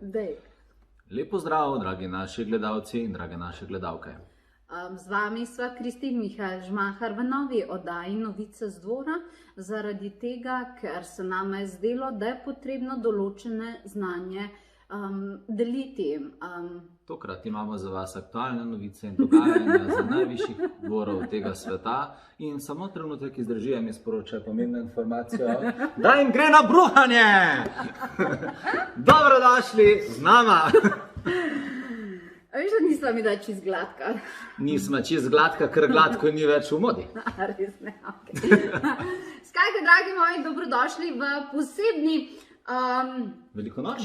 Dej. Lepo zdrav, dragi naši gledalci in drage naše gledalke. Z vami sva Kristin Mihael Žmahar v novi oddaji Novice z dvora, zaradi tega, ker se nama je zdelo, da je potrebno določene znanje deliti. Tokrat imamo za vas aktualne novice in dogajanja za najvišjih dvorov tega sveta in samo trenutek iz držijo mi sporočajo pomembno informacijo, da jim gre na bruhanje! Dobrodošli z nama! Veš, da nisva mi da čist gladka. Nisma čist gladka, ker gladko ni več v modi. Res ne, ok. Skratka, dragi moji, dobrodošli v posebni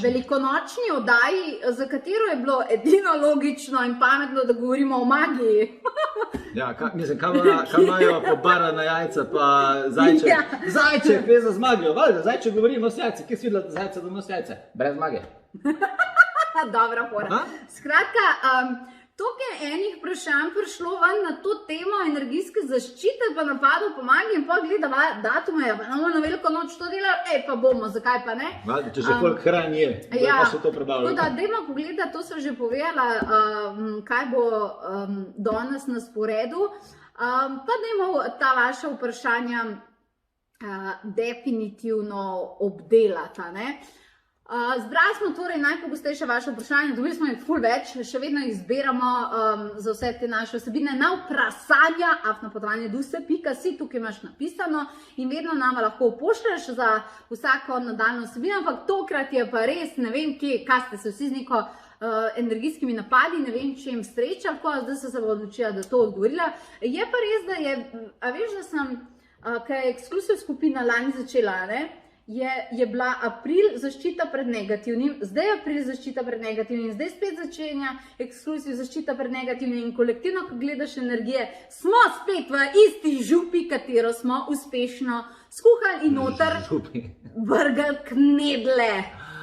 velikonočni oddaji, za katero je bilo edino logično in pametno, da govorimo o magiji. Ja, mislim, kaj imajo pobarana jajca pa zajček? Ja. Zajček, veza z magijo, valjda, zajček govori nos jajce, kje si videla zajca do nos jajce? Brez magije. Dobra fora. Skratka, toliko je enih vprašanj prišlo ven na to temo energijske zaščite, pa napadov po magiji in pa gleda datume, pa na veliko noč to dela, pa bomo, zakaj pa ne? Če že koliko hran je, ja, pa še to prebavljamo. Tako da, dajmo pogledati, to sem že povedala, kaj bo danes na sporedu, pa dajmo ta vaša vprašanja definitivno obdelati, ne? Zbrali smo torej najpogostejše vaše vprašanje, dobili smo jih ful več, še vedno jih zbiramo za vse te naše vsebine na vprašanja afnapotovanje.si, tukaj imaš napisano in vedno nama lahko pošlješ za vsako nadaljno vsebino, ampak tokrat je pa res, ne vem kje, kaj ste se vsi z neko energijskimi napadi, ne vem če jim sreča, zdaj so se odločila, da to odgovorila. Je pa res, da je, a veš, da sem, kaj je ekskluziv skupina lani začela, ne? Je bila april zaščita pred negativnim, zdaj je april zaščita pred negativnim, zdaj spet začenja ekskluziv zaščita pred negativnim in kolektivno, ko gledaš energije, smo spet v isti župi, katero smo uspešno skuhali in noter vrgali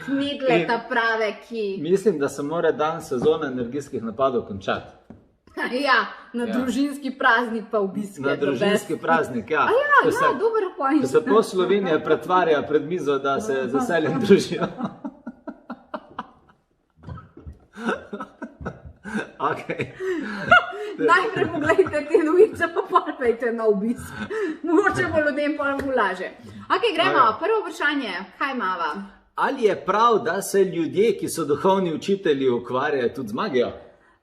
knedle ta prave, ki... Mislim, da se mora dan sezone energijskih napadov končati. Ja, na družinski praznik pa obiske. Na družinski praznik, ja. Ja, dober point. Ko se pol Slovenije pretvarja pred mizo, da se z veseljem družijo. Najprej pogledajte te novice, pa pojďte na obisk. Mogoče bo ljudem pa laže. Ok, gremo. Prvo vprašanje, kaj imava? Ali je prav, da se ljudje, ki so duhovni učitelji, ukvarjajo tudi z magijo?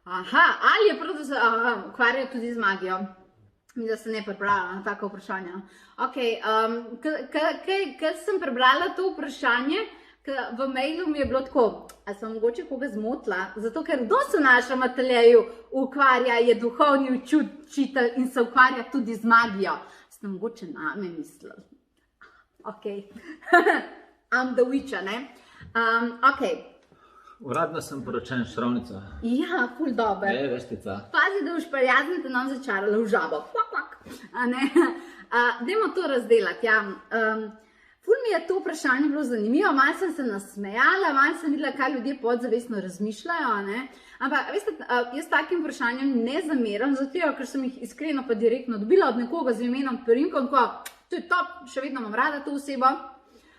Aha, ali je prav, da se ukvarjajo tudi z magijo? Mi da se ne prebrala na tako vprašanje. Ok, ker sem prebrala to vprašanje, v mailu mi je bilo tako, a sem mogoče koga zmotila, zato ker kdo se v našem ateljeju ukvarja, je duhovni učitelj in se ukvarja tudi z magijo. Ste mogoče name mislili. Ok, I'm the witcher, ne? Ok. Uradno sem poročen s šravnico. Ja, ful dober. Veštica. Pazi, da boš prijazni, da nam začarala v žabo. Dajmo to razdelati, ja. Ful mi je to vprašanje bilo zanimivo, malo sem se nasmejala, malo sem videla, kaj ljudje podzavestno razmišljajo, ne. Ampak, veste, jaz takim vprašanjem ne zameram, zato ker sem jih iskreno pa direktno dobila od nekoga z imenom Perinkom, to je top, še vedno imam rada to osebo.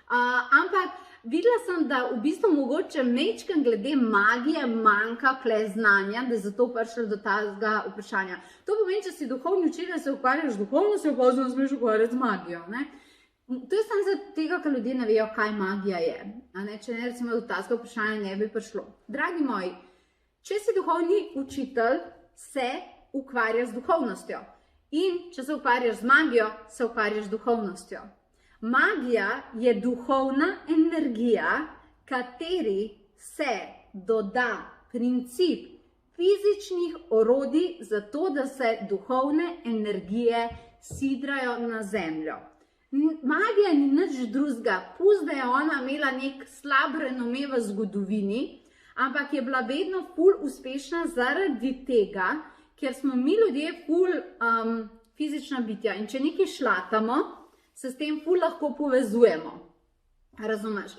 Ampak, videla sem, da v bistvu mogoče mečkam glede magije manjka znanja, da je zato prišlo do tega vprašanja. To pomeni, če si duhovni učitelj, se ukvarjaš z duhovnostjo, pa ne smeš ukvarjati z magijo. To je samo zato tega, ker ljudje ne vejo, kaj magija je. Če ne, recimo, do tega vprašanja ne bi prišlo. Dragi moji, če si duhovni učitelj, se ukvarjaš z duhovnostjo. In če se ukvarjaš z magijo, se ukvarjaš z duhovnostjo. Magija je duhovna energija, kateri se doda princip fizičnih orodij za to, da se duhovne energije sidrajo na zemljo. Magija ni nič drugega, plus da je ona imela nek slab renome v zgodovini, ampak je bila vedno ful uspešna zaradi tega, ker smo mi ljudje ful fizična bitja in če nekaj šlatamo, se s tem ful lahko povezujemo. Razumeš?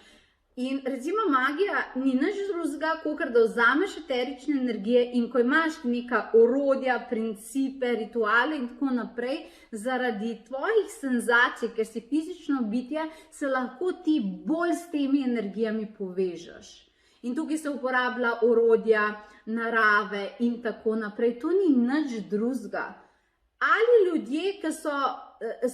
In recimo magija ni nič drugega, kot da vzameš eterične energije in ko imaš neka orodja, principe, rituale in tako naprej, zaradi tvojih senzacij, ker si fizično bitje, se lahko ti bolj s temi energijami povežeš. In tukaj se uporablja orodja, narave in tako naprej. To ni nič drugega. Ali ljudje, ki so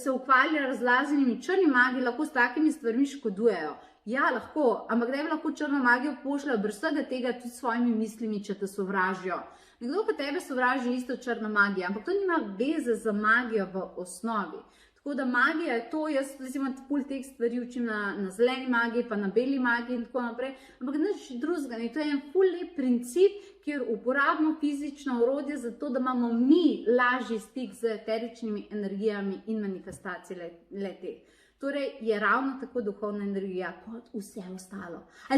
se ukvarjali z različnimi črni magiji, lahko s takimi stvarmi škodujejo? Ja, lahko, ampak da lahko črno magijo pošljajo brez vsega tega tudi s svojimi mislimi, če te sovražijo. Nekdo pa tebe sovraži isto črno magijo, ampak to nima veze za magijo v osnovi. Tako da magija je to, jaz recimo pol teh stvari učim na zeleni magiji, pa na beli magiji in tako naprej, ampak nič drugega. To je en ful lep princip, kjer uporabimo fizično orodje za to, da imamo mi lažji stik z eteričnimi energijami in manifestacije le-teh. Torej je ravno tako duhovna energija kot vse ostalo. A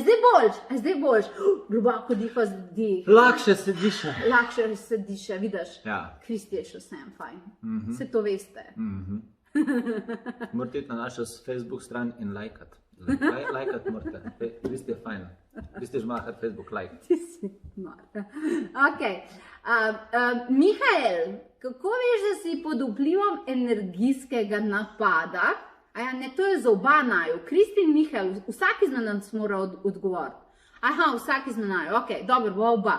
zdaj boljš? Globoko diha zdih. Lakše se diše. Lakše se diše, vidiš? Ja. Kristi je še vsem fajn. Vse to veste. Morate iti na našo Facebook stran in lajkat. Lajkat morate. Kristi je fajn. Kristi žmahati Facebook like. Ti si nor. Ok. Mihael, kako veš, da si pod vplivom energijskega napada? Ja, ne, to je za oba naju. Kristi in Mihael, vsak izmed nas mora odgovoriti. Aha, vsak izmed naju, ok, dobro, bo oba.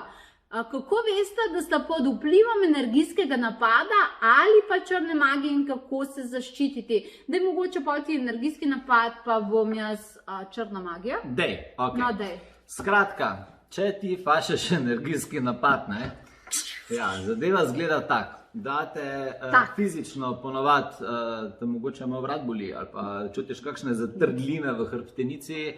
Kako veste, da sta pod vplivom energijskega napada ali pa črne magije in kako se zaščititi? Daj mogoče poti energijski napad, pa bom jaz črna magija. Dej, ok. No, dej. Skratka, če ti fašeš energijski napad, ne, ja, zadeva zgleda tako. Da te fizično ponovadi te mogoče malo vrat boli ali pa čutiš kakšne zatrdline v hrbtenici,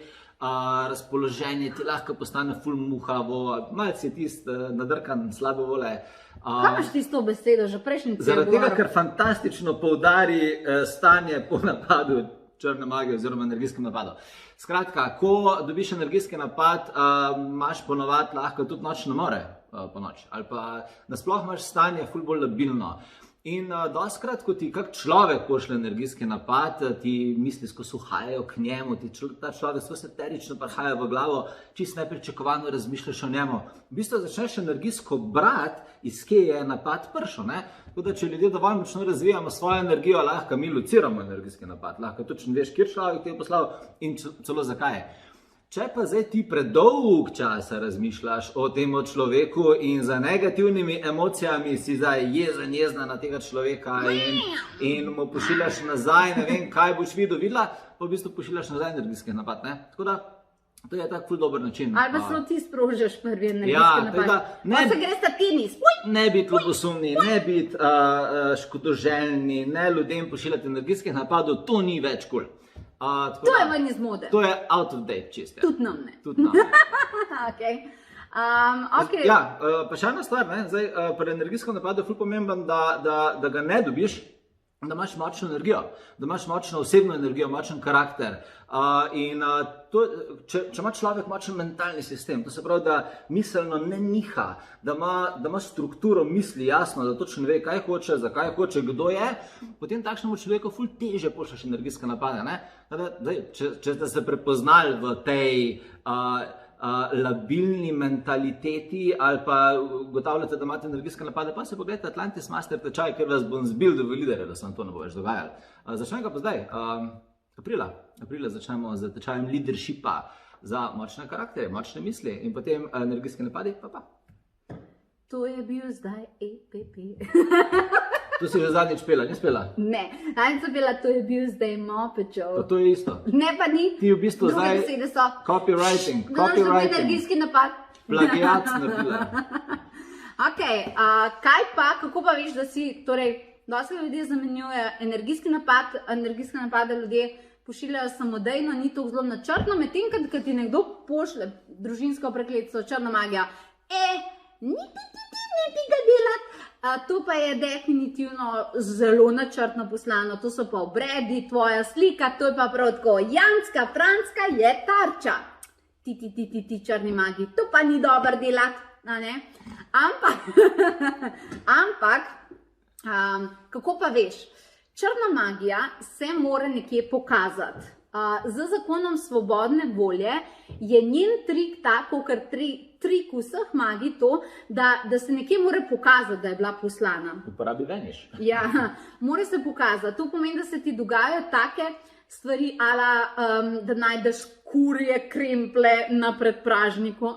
razpoloženje ti lahko postane ful muhavo, malce je tist nadrkan, slabe vole. Kaj imaš tisto besedo, že prejšnji cel Zaradi tega, ker fantastično poudari stanje po napadu črne magije oziroma energijskem napadu. Skratka, ko dobiš energijski napad, imaš ponovadi lahko tudi nočne more po noči. Ali pa nasploh imaš stanje ful bolj labilno. In dostikrat, ko ti kak človek pošlje energijski napad, ti misli skozi uhajajo k njemu, ta človek skozi eterično prihaja v glavo, čisto nepričakovano razmišljaš o njemu. V bistvu začneš energijsko brati, iz kje je napad prišel. Tako da, če ljudje dovolj močno razvijamo svojo energijo, lahko mi lociramo energijski napad, lahko točno veš, kjer človek te je poslal in celo zakaj. Če pa zdaj ti predolg časa razmišljaš o tem človeku in za negativnimi emocijami si zdaj jezna na tega človeka in mu pošiljaš nazaj, ne vem, kaj boš videla, pa v bistvu pošiljaš nazaj energijski napad. Tako da, to je tak ful dober način. Ali pa samo ti sprožiš prvi energijski napad. Pa se greš ta tenis. Ne biti ljubosumni, ne biti škodoželjni, ne ljudem pošiljati energijskih napadov, to ni več kul. To je ven iz mode. To je out of date čiste. Tudi nam ne. Okay. Ja, pa še ena stvar, zdaj pri energijskem napadu je ful pomemben, da ga ne dobiš, da imaš močno energijo, da imaš močno osebno energijo, močen karakter. Če ima človek močen mentalni sistem, to se pravi, da miselno ne niha, da ima strukturo misli jasno, da točno ve, kaj hoče, zakaj hoče, kdo je, potem takšnemu človeku ful teže pošljaš energijske napade. Če ste se prepoznali v tej labilni mentaliteti ali pa ugotavljate, da imate energijske napade, pa se pogledajte Atlantis Master tečaj, ker vas bom zbil do liderja, da se vam to ne bo več dogajalo. Začnemo pa zdaj, aprila začnemo z tečajem leadershipa za močne karakterje, močne misli in potem energijske napadi, pa. To je bil zdaj EPP. To si že zadnjič pela, ni spela? Ne, zadnjič sem pela, to je bil zdaj Mopečov. To je isto. Ne, pa ni. Ti v bistvu zdaj copywriting. Energijski napad. Plagiat naredila. Ok, kaj pa, kako pa veš, da si, torej, dosti ljudje zamenjujejo energijski napad, ljudje pošiljajo samodejno, ni to zelo načrtno, medtem, kad ti nekdo pošlje družinsko prekletstvo, črna magija, ni tega delati. To pa je definitivno zelo načrtno poslano, to so pa obredi, tvoja slika, to je pa prav tako, Janska, Franska je tarča. Ti črni magi, to pa ni dober delati, ampak, kako pa veš, črna magija se mora nekje pokazati. z zakonom svobodne volje je njen trik tako, kar trik vseh magij to, da se nekje mora pokazati, da je bila poslana. Uporabi veniš. Ja, mora se pokazati. To pomeni, da se ti dogajajo take stvari, da najdeš kurje kremple na predpražniku,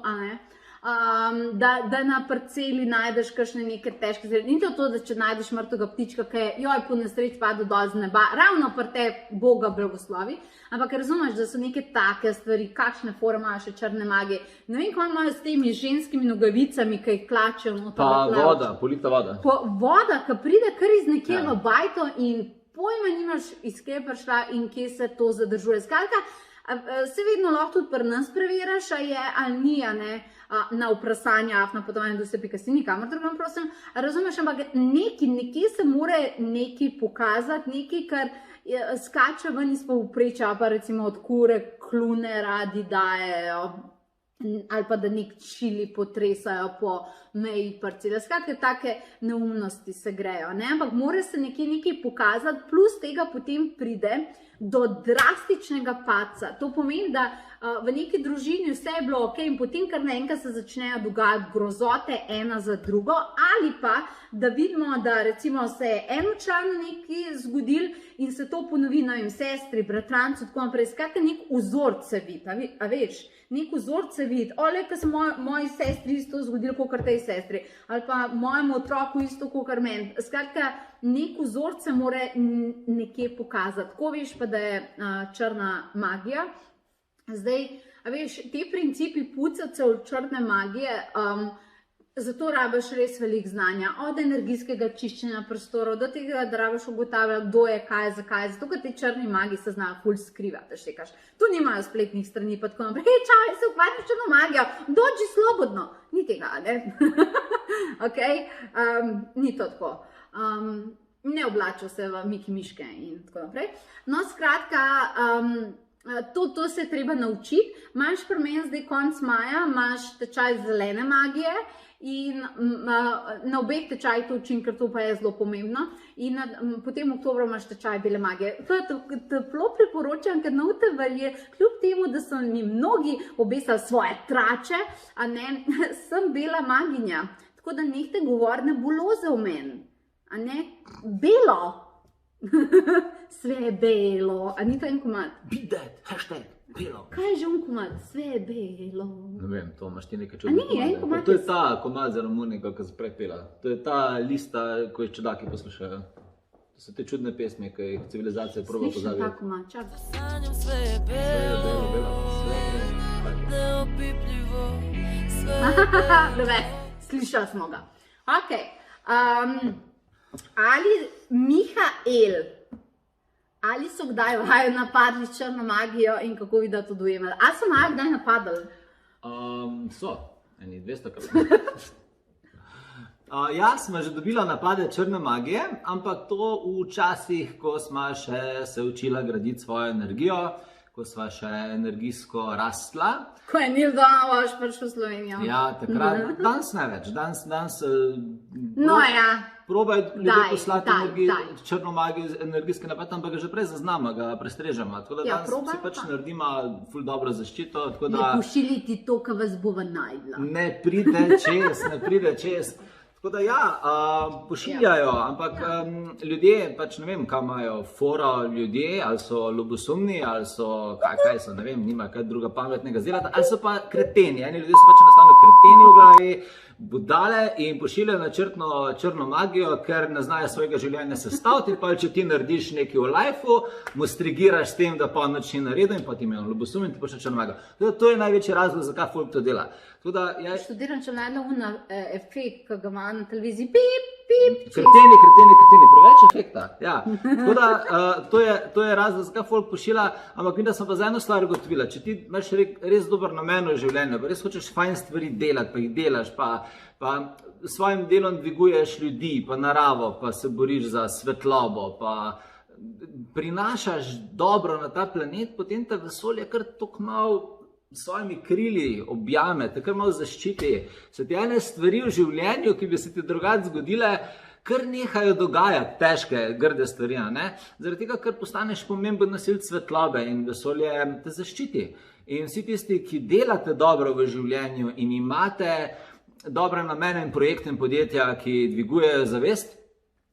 da na parceli najdeš kakšne neke težke zveri. Ni to, da če najdeš mrtvega ptička, ki je po nesreči padel dol z neba, ravno pri te Boga blagoslovi, ampak razumeš, da so neke take stvari, kakšne fore imajo še črne magije. Ne vem, kaj imajo s temi ženskimi nogavicami, ki jih tlačijo. Pa voda, polita voda. Voda, ki pride kar iz nekje v bajto in pojma nimaš, iz kje je prišla in kje se to zadržuje. Skratka, se vedno lahko tudi pri nas preveriš, a je ali ni, na vprašanje afna.podovanje.si, nikamor drugam, prosim. Razumeš, ampak nekje se mora nekaj pokazati, nekaj, kar skače ven iz povprečja, pa recimo od kure klune radi dajejo, ali pa da nek čili potresajo po meji parcele. Skratka, take neumnosti se grejo, ampak mora se nekaj pokazati, plus tega potem pride do drastičnega padca. To pomeni, da v neki družini vse je bilo ok in potem kar naenkrat se začnejo dogajati grozote ena za drugo, ali pa da vidimo, da recimo se je eno članu nekaj zgodil in se to ponovi, ne vem, sestri, bratrancu, tako naprej. Skratka, nek vzorc se vidi, a veš, nek vzorc se vidi, ko se moji sestri isto zgodilo, kot tej sestri, ali pa mojemu otroku isto, kot meni. Skratka, nek vzorc se mora nekje pokazati. Ko veš pa, da je črna magija. Zdaj, a veš, te principi pucavcev črne magije, zato rabiš res veliko znanja, od energijskega čiščenja prostorov, do tega, da rabiš ugotavljati, kdo je, kaj, zakaj, zato, ker te črni magiji se znajo ful skrivati, štekaš. Tu nimajo spletnih strani, pa tako naprej, hej, čau, se ukvarjam s črno magijo, dođi slobodno. Ni tega, ne? Ok, ni to tako. Ne oblačijo se v Miki Miške in tako naprej. No, skratka, to se je treba naučiti. Imaš pri meni zdaj konc maja, imaš tečaj zelene magije in na obeh tečajih to učim, ker to pa je zelo pomembno. In potem v oktobru imaš tečaj bele magije. To toplo priporočam, ker na UTV-ju, kljub temu, da so mi mnogi obesali svoje trače, sem bela maginja. Tako da nehte govorne buloze v meni. A ne? Belo. Sve je belo. A ni to en komad? Be that, hashtag, belo. Kaj je že un komad? Sve je belo. Ne vem, to imaš ti nekaj čudnih komadov. A ni, en komad? To je ta komad za Romuniko, ki se prepela. To je ta lista, ko jih čudaki poslušajo. To so te čudne pesmi, ki jih civilizacija proba pozabiti. Slišim ta komad, čak. Sanjam sve je belo, neopipljivo, sve je belo. Dobre, slišali smo ga. Ok. Ali Mihael, ali so kdaj vaju napadli s črno magijo in kako vi da to dojemali? Ali so vaju kdaj napadali? So, eni 200 krat. Jaz smo že dobila napade črne magije, ampak to v časih, ko smo še se učila graditi svojo energijo, ko sva še energijsko rastla. Ko je Nil Donavoš prišel v Slovenijo. Ja, takrat, danes ne več, danes No ja. probaj ljudje poslati daj. črno magijo, energijski napad, ampak ga že prej zaznamo, ga prestrežemo. Tako da danes si pač naredimo ful dobro zaščito. Ne pošiljiti to, kar vas bova najdla. Ne pride čez. Tako da ja, pošiljajo, ampak ljudje, pač ne vem, kaj imajo fora ljudje, ali so ljubosumni, ali so, kaj so, ne vem, nima kaj druga pametnega zdelati, ali so pa kreteni. Eni ljudje so pač enostavno kreteni v glavi, budale in pošiljajo načrtno črno magijo, ker ne znajo svojega življenja sestaviti, pa če ti narediš nekaj v lifeu, mu strigiraš s tem, da pa noč ni naredil in pa ti imajo ljubosum in ti počne črno magijo. To je največji razlog, zakaj folk to dela. Študiram, če najdem efekt, ki ga ima na televiziji, pip, pip. Kreteni, preveč efekta. Ja. Tako da to je razlog, zakaj folk pošilja, ampak mi da sem pa za eno stvar ugotovila. Če ti imaš res dober namen v življenju, pa res hočeš fajn stvari delati, pa jih delaš, pa s svojim delom dviguješ ljudi, pa naravo, pa se boriš za svetlobo, pa prinašaš dobro na ta planet, potem te vesolje kar tako malo s svojimi krili objame, te kar malo zaščiti. Se ti ene stvari v življenju, ki bi se ti drugače zgodile, kar nehajo dogajati težke, grde stvari, ne? Zaradi tega, ker postaneš pomemben nosilec svetlobe in vesolje te zaščiti. In vsi tisti, ki delate dobro v življenju in imate dobre namene in projekte in podjetja, ki dvigujejo zavest,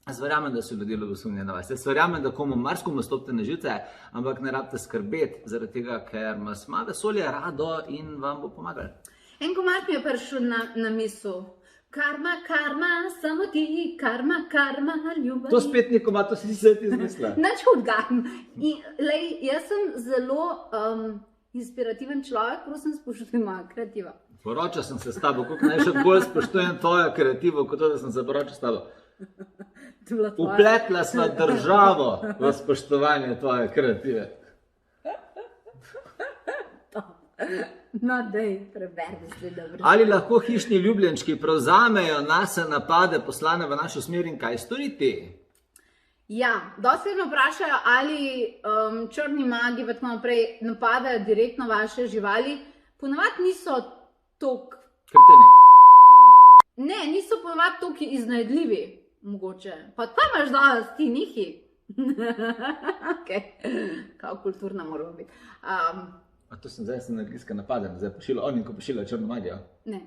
jaz verjamem, da so ljudje ljubosumni na vas. Jaz verjamem, da komu marskomu stopite na živce, ampak ne rabite skrbeti, zaradi tega, ker vas ima vesolje rado in vam bo pomagalo. En komad mi je prišel na misel. Karma, karma, samo ti, karma, karma, ljubav. To spet ni komad, to si se ti izmislila. Nič hudega. Jaz sem zelo inspirativen človek, prosim, spoštuj moja kreativa. Poročal sem se s tabo, koliko naj še bolj spoštujem tvojo kreativo, kot to, da sem se poročal s tabo. Upletla sva državo v spoštovanje tvoje kreative. No, daj, preberdi se dobro. Ali lahko hišni ljubljenčki prevzamejo nase napade poslane v našo smer in kaj storiti? Ja, dosti me vprašajo, ali črni magi pa tako naprej napadajo direktno vaše živali. Ponavadi niso toliko... Kreteni. Ne, niso ponavadi toliko iznajdljivi, mogoče. Pa tam imaš danes ti nihi. Ok, kao kulturna moramo biti. A to sem zdaj energijska napadena, zdaj pošilja on in ko pošilja črno magijo. Ne.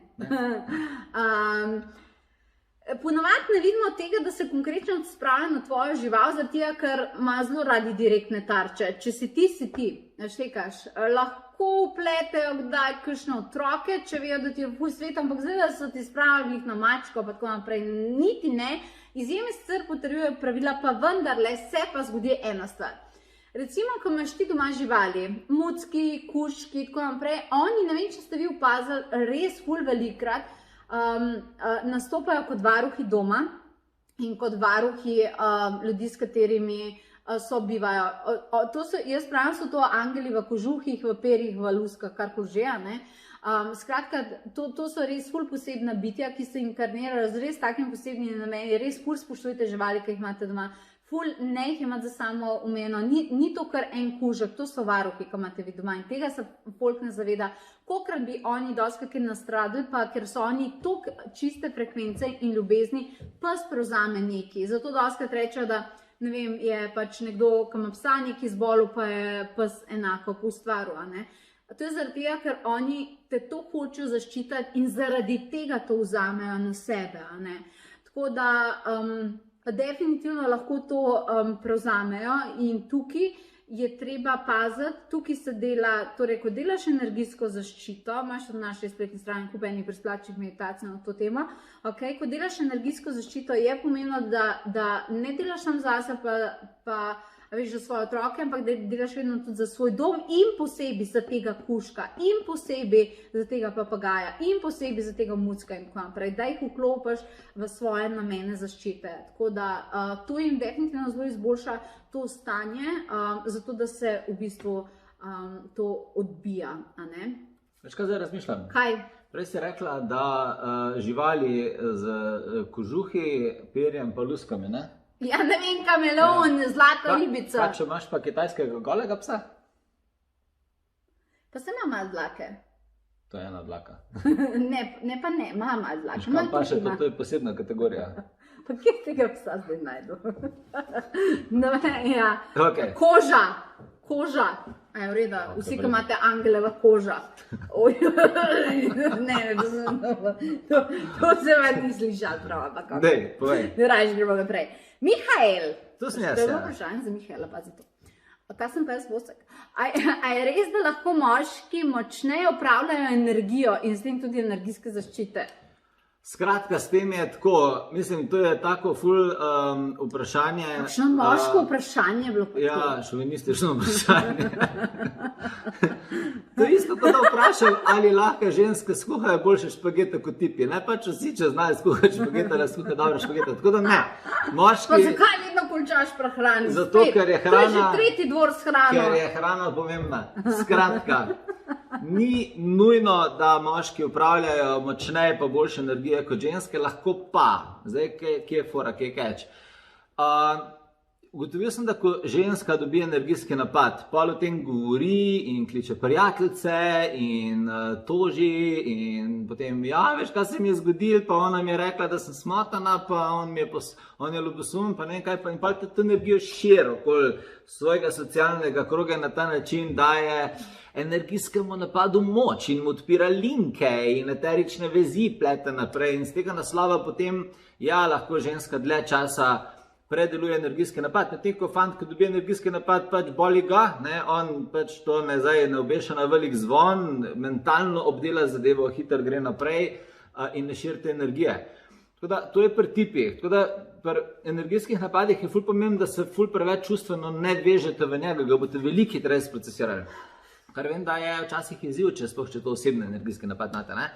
Ponavadi ne vidimo tega, da se konkretno spravlja na tvojo žival, zato ker ima zelo radi direktne tarče. Če si ti, si ti. Štekaš, lahko upletejo kdaj kakšne otroke, če vejo, da ti je ful svet, ampak zdaj, da so ti spravili na mačko, pa tako naprej, niti ne. Izjeme sicer potrjujejo pravila, pa vendarle se pa zgodi ena stvar. Recimo, ko imaš ti doma živali, mucki, kužki, tako naprej, oni, ne vem, če ste vi opazili, res ful velikrat nastopajo kot varuhi doma in kot varuhi ljudi, s katerimi sobivajo. Jaz pravim, so to angeli v kožuhih, v perjih, v luskah, karkoli že, ne. Skratka, to so res ful posebna bitja, ki se inkarnirajo z res takim posebnim namenom, res ful spoštujte živali, ki jih imate doma. Ful ne jih imate za samo umeno, ni to kar en kužek, to so varuhi, ki imate vi doma in tega se folk ne zaveda, kolikrat bi oni doskrat nastradili, pa ker so oni toliko čiste frekvence in ljubezni, pes prevzame neki. Zato doskrat rečejo, da ne vem, je pač nekdo, ki ima psa neki zbolel, pa je pes enako po stvaru, a ne. To je zaradi tega, ker oni te to hočejo zaščititi in zaradi tega to vzamejo na sebe, a ne. Tako da definitivno lahko to prevzamejo in tukaj je treba paziti, tukaj se dela, torej ko delaš energijsko zaščito, imaš na naši spletni strani kup enih brezplačnih meditacij na to temo, ok, ko delaš energijsko zaščito, je pomembno, da ne delaš sam zase, pa veš, za svoje otroke, ampak da delaš vedno tudi za svoj dom in posebej za tega kužka, in posebej za tega papagaja, in posebej za tega mucka in tako naprej, da jih vklopiš v svoje namene zaščite. Tako da to jim definitivno zelo izboljša to stanje, zato da se v bistvu to odbija, a ne? Veš, kaj zdaj razmišljam? Kaj? Prej si rekla, da živali z kožuhi, perjem pa luskami, ne? Ja, ne vem, kameleon, zlata ribica. Kaj, če imaš pa kitajskega golega psa? Pa se ima malo dlake. To je ena dlaka. Ne, pa ne, ima malo dlake. Kam pa še to je posebna kategorija. Pa kje tega psa zdaj najdu? No, ja. Okay. Koža. Aj, v redu, vsi, ki imate angeleva koža. Ne, to se vam ni slišal prav. Dej, povej. Ne raje gremo naprej. Mihael. To sem jaz, ja. To je vprašanje za Mihaela, pazi to. Ta sem pa jaz vosek. A je res, da lahko moški močneje upravljajo energijo in s tem tudi energijske zaščite? Skratka, s tem je tako, mislim, to je tako ful vprašanje. Kakšno moško vprašanje je bilo kot to? Ja, šovinistično vprašanje. To je isto, kot da vprašam, ali lahko ženske skuhajo boljše špagete kot tipi. Ne pač vsi, če znajo skuhati špagete, da skuhajo dobre špagete. Tako da ne. Moški... Pa zakaj vedno končaš prehrani? Zato, ker je hrana... To je že tretji dvor s hrano. Ker je hrana pomembna. Skratka, ni nujno, da moški upravljajo močneje pa boljše energije kot ženske, lahko pa. Zdaj, kje je fora, kje je catch? ugotovil sem, da ko ženska dobi energijski napad, pol o tem govori in kliče prijateljice in toži in potem, ja, veš, kaj se mi je zgodilo, pa ona mi je rekla, da sem smotana, pa on je ljubosumen, pa ne vem kaj, pa in pa to energijo širi okoli svojega socialnega kroga na ta način daje energijskemu napadu moč in mu odpira linke in eterične vezi plete naprej in z tega naslova potem, ja, lahko ženska dlje časa predeluje energijski napad. Medtem ko fant, ko dobi energijski napad, pač boli ga, ne, on pač to ne obeša na velik zvon, mentalno obdela zadevo, hitro gre naprej in ne širite energije. Tako da, to je pri tipih. Tako da, pri energijskih napadih je ful pomembno, da se ful preveč čustveno ne vežete v njega, ga boste veliki res procesirali. Kar vem, da je včasih izziv, če sploh če to osebni energijski napad imate, ne?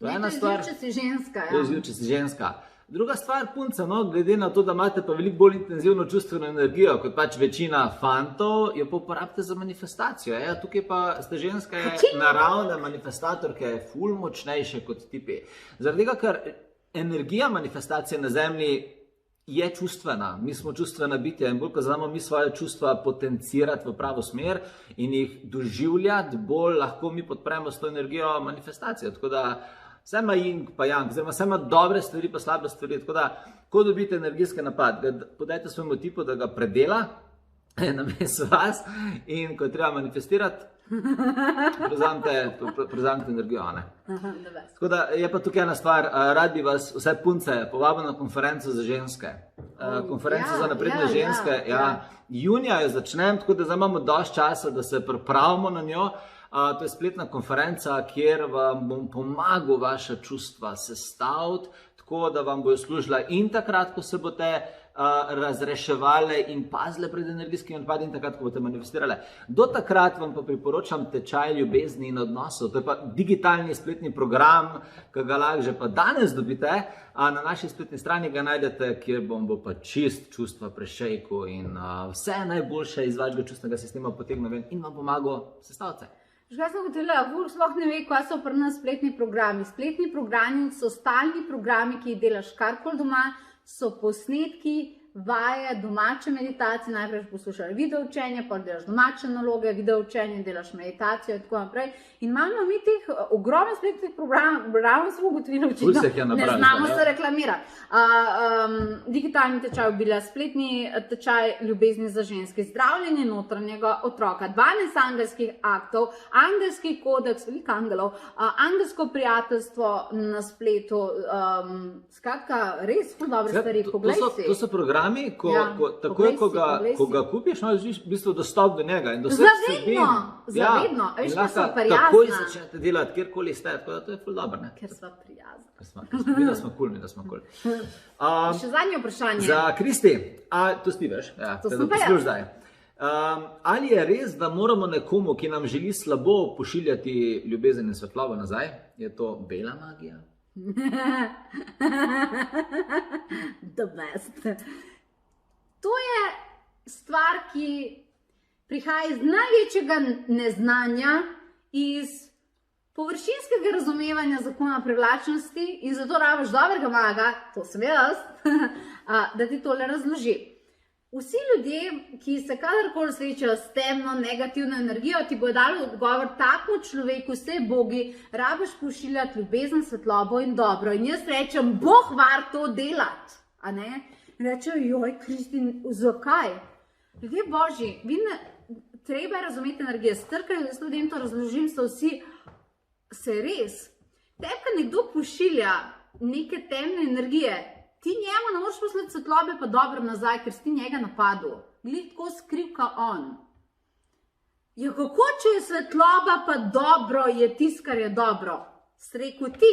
To je ena stvar. To je izziv, če si ženska, ja. To je izziv, če si ženska. Druga stvar, punca, no, glede na to, da imate pa veliko bolj intenzivno čustveno energijo, kot pač večina fantov, jo pa uporabite za manifestacijo. Ja, tukaj pa ste ženske naravne manifestatorke, ful močnejše kot tipi. Zaradi tega, ker energija manifestacije na zemlji je čustvena. Mi smo čustvena bitja in bolj, ko znamo mi svoje čustva potencirati v pravo smer in jih doživljati, bolj lahko mi podpremo s to energijo manifestacijo. Tako da vse ima yin pa yang, oziroma vse ima dobre stvari pa slabe stvari. Tako da, ko dobite energijski napad, podajte svojemu tipu, da ga predela namesto vas in ko je treba manifestirati, prevzamete energijo. Tako da je pa tukaj ena stvar, rad bi vas vse punce povabil na konferenco za ženske. Konferenco za napredne ženske. Junija jo začnem, tako da zdaj imamo dosti časa, da se pripravimo na njo. To je spletna konferenca, kjer vam bom pomagal vaša čustva sestaviti, tako da vam bojo služila in takrat, ko se boste razreševali in pazile pred energijskimi napadi in takrat, ko boste manifestirali. Do takrat vam pa priporočam tečaj ljubezni in odnosov. To je pa digitalni spletni program, ki ga lahko že pa danes dobite. Na naši spletni strani ga najdete, kjer bo pa čist čustva prešejku in vse najboljše iz vašega čustvenega sistema potegnil ven in vam pomagal sestaviti se. Kaj sem hotela, sploh ne ve, kaj so pri nas spletni programi. Spletni programi so stalni programi, ki jih delaš karkoli doma, so posnetki, vaje, domače meditacije, najprej poslušaš video učenje, pa delaš domače naloge, video učenje, delaš meditacijo in tako naprej. In imamo mi teh ogromno spletnih programov, smo ugotovili očitno, ne znamo se reklamirati. Digitalni tečaj obila, spletni tečaj ljubezni za ženske, zdravljenje notranjega otroka, 12 angelskih aktov, angelski kodeks, veliko angelov, angelsko prijateljstvo na spletu, skratka, res ful dobre stvari, poglej si. To so programi, takoj, ko ga kupiš, imaš v bistvu dostop do njega in do vseh vsebin. Zavedno, veš, kaj so prijazna. Takoj začnete delati, kjerkoli ste, tako da to je ful dobro, ne? Ker sva prijazna. Mi da smo cool. Še zadnje vprašanje. Za Kristi, to si veš, to sem pa jaz. Ali je res, da moramo nekomu, ki nam želi slabo, pošiljati ljubezen in svetlobo nazaj? Je to bela magija? The best. To je stvar, ki prihaja iz največjega neznanja, iz površinskega razumevanja zakona privlačnosti in zato rabiš dobrega maga, to sem jaz, da ti tole razloži. Vsi ljudje, ki se kadarkoli srečajo s temno, negativno energijo, ti bodo dali odgovor takmu človeku, vse bogi, rabiš pošiljati ljubezen, svetlobo in dobro. In jaz rečem, Bog var to delati. A ne? In rečejo, joj, Kristin, zakaj? Ljudje božji, treba je razumeti energije. Strkaj, jaz ljudem to razložim, so vsi, se res. Tebka nekdo pošilja neke temne energije, ti njemu ne moreš poslati svetlobe pa dobro nazaj, ker si ti njega napadel. Glej, tako skrivka on. Ja, kako če je svetloba pa dobro, je tisto, kar je dobro? Sreku ti.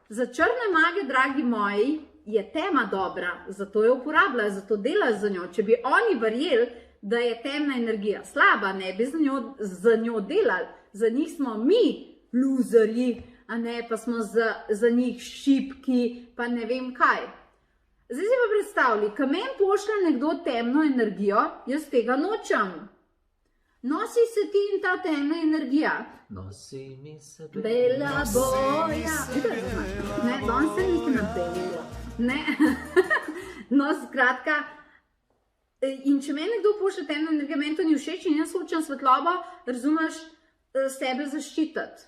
Za črne mage, dragi moji, je tema dobra, zato jo uporabljajo, zato delajo za njo. Če bi oni verjeli, da je temna energija slaba, ne bi za njo delali. Za njih smo mi luzerji, a ne, pa smo za njih šipki, pa ne vem kaj. Zdaj si pa predstavljaj, ko meni pošlje nekdo temno energijo, jaz tega nočem. Nosi se ti in ta temna energija. Nosi mi se bela boja. Ne, danes se nekaj na belo. Ne, no, skratka, In če meni nekdo pošlje temno energijo, meni to ni všeč in jaz hočem svetlobo, razumeš, sebe zaščititi.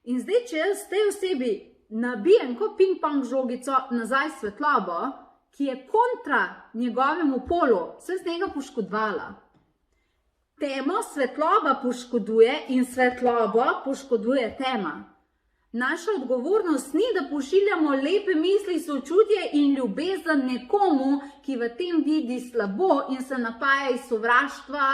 In zdaj, če jaz tej osebi nabijem kot ping-pong žogico nazaj svetlobo, ki je kontra njegovemu polu, se z njega poškodovala. Temo svetloba poškoduje in svetlobo poškoduje tema. Naša odgovornost ni, da pošiljamo lepe misli, sočutje in ljubezen nekomu, ki v tem vidi slabo in se napaja iz sovraštva,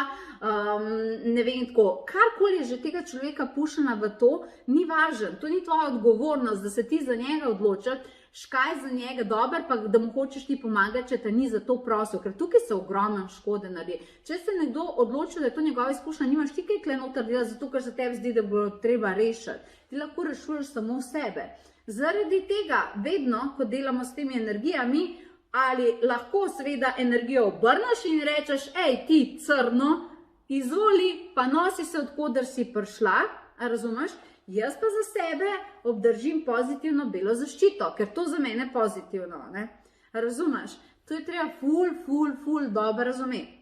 ne vem tako. Karkoli je že tega človeka pušena v to, ni važno. To ni tvoja odgovornost, da se ti za njega odločiš, škaj za njega dober, pa da mu hočeš ti pomagati, če te ni za to prosil, ker tukaj se ogromno škode naredi. Če se nekdo odloči, da je to njegova izkušnja, nimaš ti kaj tukaj noter delati, zato ker se tebi zdi, da bo treba rešiti. Ti lahko rešuješ samo sebe. Zaradi tega, vedno, ko delamo s temi energijami, ali lahko seveda energijo obrneš in rečeš, ej, ti crno, izvoli, pa nosi se, odkoder si prišla, razumeš? Jaz pa za sebe obdržim pozitivno belo zaščito, ker to za mene je pozitivno, ne? Razumeš? To je treba ful dobro razumeti.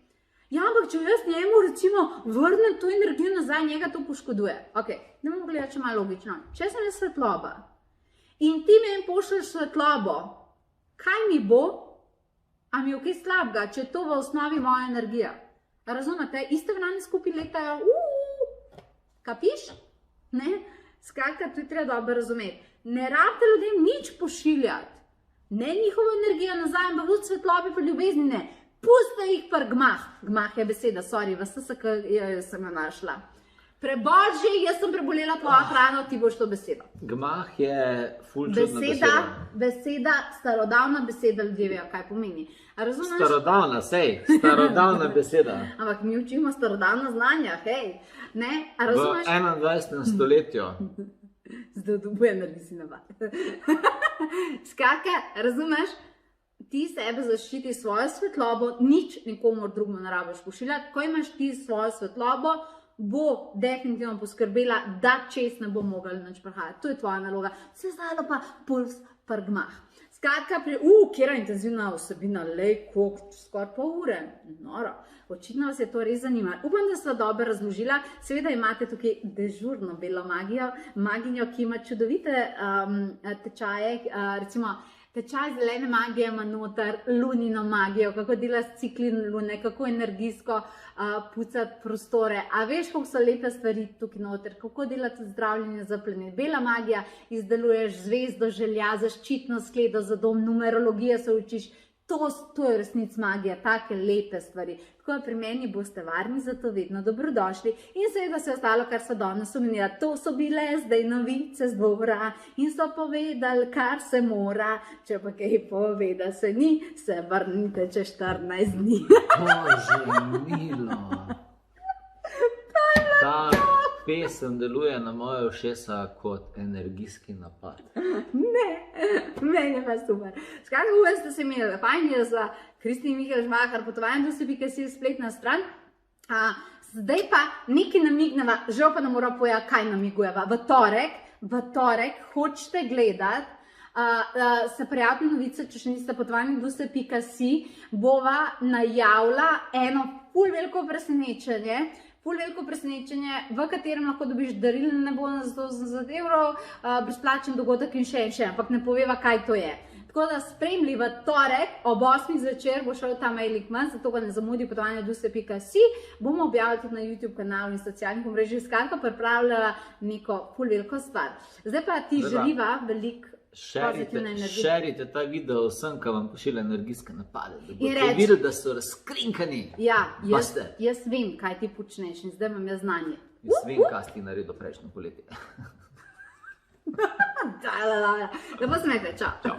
Ja, ampak če jaz njemu recimo vrnem to energijo nazaj, njega to poškoduje. Ok, ne bomo gledati, če malo logično. Če sem jaz svetloba in ti meni pošlješ svetlobo, kaj mi bo? A mi je kaj slabega, če je to v osnovi moja energija? Razumete? Iste vrane skupaj letajo, kapiš? Ne? Skratka, to je treba dobro razumeti. Ne rabite ljudem nič pošiljati. Ne njihovo energijo nazaj, ampak v svetlobi pa ljubezni ne. Puste jih pa gmah. Gmah je beseda, sorry, vas sem jo našla. Preboži, jaz sem prebolela tvojo hrano, ti boš to besedo. Gmah je ful čudna beseda. Beseda, starodavna beseda, ljudje vejo, kaj pomeni. Razumeš? Starodavna beseda. Ampak mi učimo starodavna znanja, hej. Ne? A razumeš? V 21. stoletju. Zdaj dobu energiji navad. Skratka, razumeš? Ti sebe zaščiti svojo svetlobo, nič nikomu drugemu ne rabiš pošiljati. Ko imaš ti svojo svetlobo, bo definitivno poskrbela, da čez ne bo mogla nič prihajati. To je tvoja naloga. Vse zdalo pa puls pa gmah. Skratka, kjera intenzivna vsebina, lej, skoraj pol ure. Noro. Očitno vas je to res zanimalo. Upam, da sva dobro razložila. Seveda imate tukaj dežurno belo maginjo, ki ima čudovite tečaje, recimo tečaj zelene magije ima noter lunino magijo, kako dela s ciklin lune, kako energijsko pucati prostore. A veš, koliko so lepe stvari tukaj noter, kako delati zdravljenje za planet. Bela magija, izdeluješ zvezdo, želja, zaščitno skledo za dom, numerologija se učiš. To je resnic magija, take lepe stvari. Tako da pri meni boste varni, zato vedno dobrodošli. In seveda se ostalo, kar so danes omenila. To so bile zdaj novice z dvora in so povedali, kar se mora. Če pa kaj poveda se ni, se vrnite čez 14 dni. Bože milo. Ta pesem deluje na moje ušesa kot energijski napad. Ne, meni je pa super. Skratka, upam, da se imeli fajn, jaz za Kristin Mihael Žmahar, potovanje do spletna stran. Zdaj pa nekaj namigneva, žal pa nam mora povedati, kaj namigujeva. V torek hočete gledati, se prijavite novice, če še niste potovanje do bova najavila eno ful veliko presenečenje, v katerem lahko dobiš darilne nebone za 180 evrov, brezplačen dogodek in še, ampak ne poveva, kaj to je. Tako da spremlji v torek ob 8 zvečer, bo šel ta mailing ven, zato ga ne zamudi potovanje do bomo objavili tudi na YouTube kanalu in socialnih omrežjih. Skratka, pripravljala neko ful veliko stvar. Zdaj pa ti želiva veliko pozitivne energije. Šerite ta video vsem, ki vam pošilja energijske napade, da boste videli, da so razkrinkani. Ja, jaz vem, kaj ti počneš in zdaj imam jaz znanje. Jaz vem, kaj si naredil prejšnjo poletje. Lepo smete, čau.